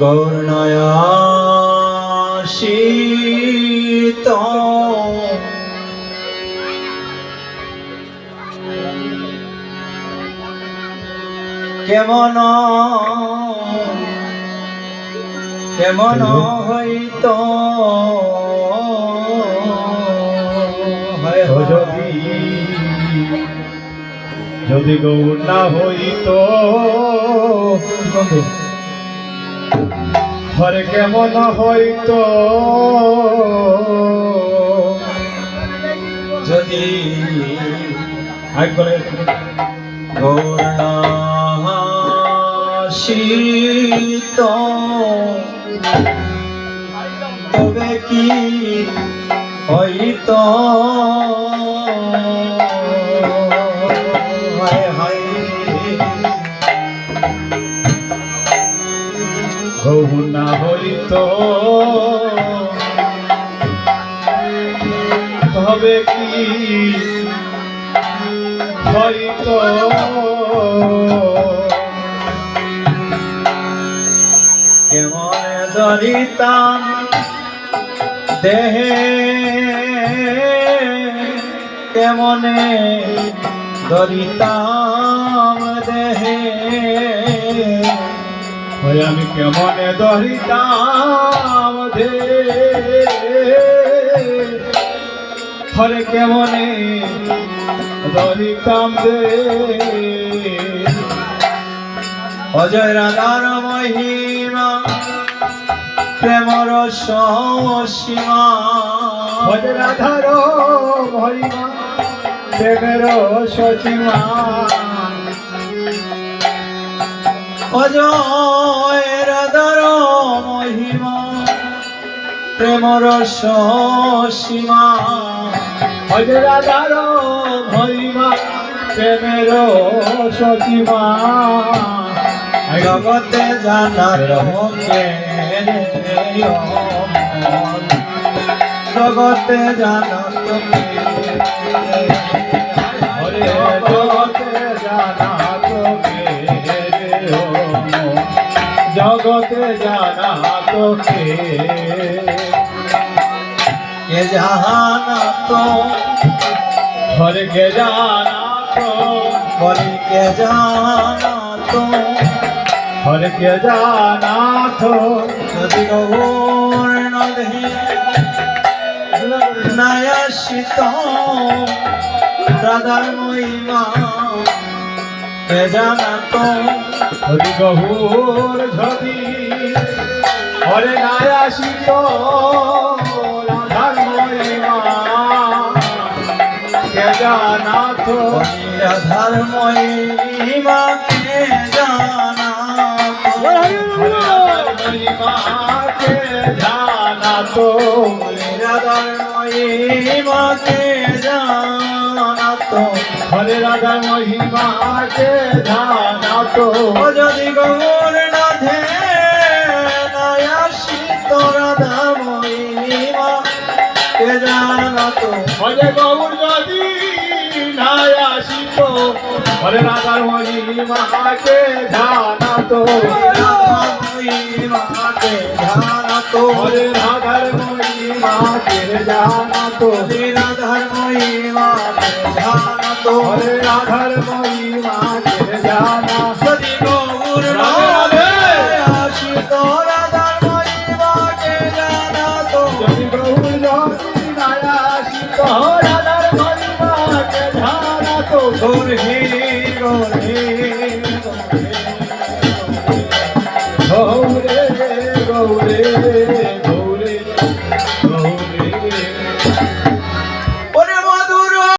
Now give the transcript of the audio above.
গৌরনয়াসিত কেমন কেমন হইত যদি গৌর না হইত হরে কেমন হইত যদি গৌরনয়াসিত তবে কি হইত গৌর না হইত তবে কি হইত কেমন ধরিতাম দেহে কেমনে ধরিতাম দেহে আমি কেমনে ধরিতাম দে হরে কেমনে ধরিতাম দে অজয় রাধার মহিমা প্রেমর সীমা অজয় রাধার মহিমা প্রেমের সীমা অজয় রাধার মহিমা প্রেমর সীমা অজয় রাধার মহিমা প্রেমের সীমা জগতে জানার হোকে জগতে জানার জগতে জানা তোকে জগতে জানা তোকে কে জানা তো হরে কে জানা তো বলি কে জানা তো হরে কে জানা তো যদি গৌর নদী নায়াসিত রাধার মহিমা কে জানা তো হরি গহুর ঝদি হরে নায়াসিত রাধার মহিমা কে জানা তো রাধার মহিমা কে জানা মহিমা কে জানা তো রাধার মহিমা কে জানা তো হরে রাধা মহিমা কে জানা তো যদি গৌর রাধে নায়াসিত রাধা মহিমা কে জানা তো হরে গৌর যদি নাই আসিত হরে রাধার মহিমা কে জানা তো রাধা মহিমা কে জানা তো হরে রাধার মহিমা কে জানা তো রাধার মহিমা কে জানা তো হরে রাধার মহিমা কে জানা যদি গৌর রাধে নায়াসিত রাধার মহিমা কে জানা তো যদি গৌর যদি নাই আসিত রাধার মহিমা কে জানা তো গৌর হে গৌরে গৌরে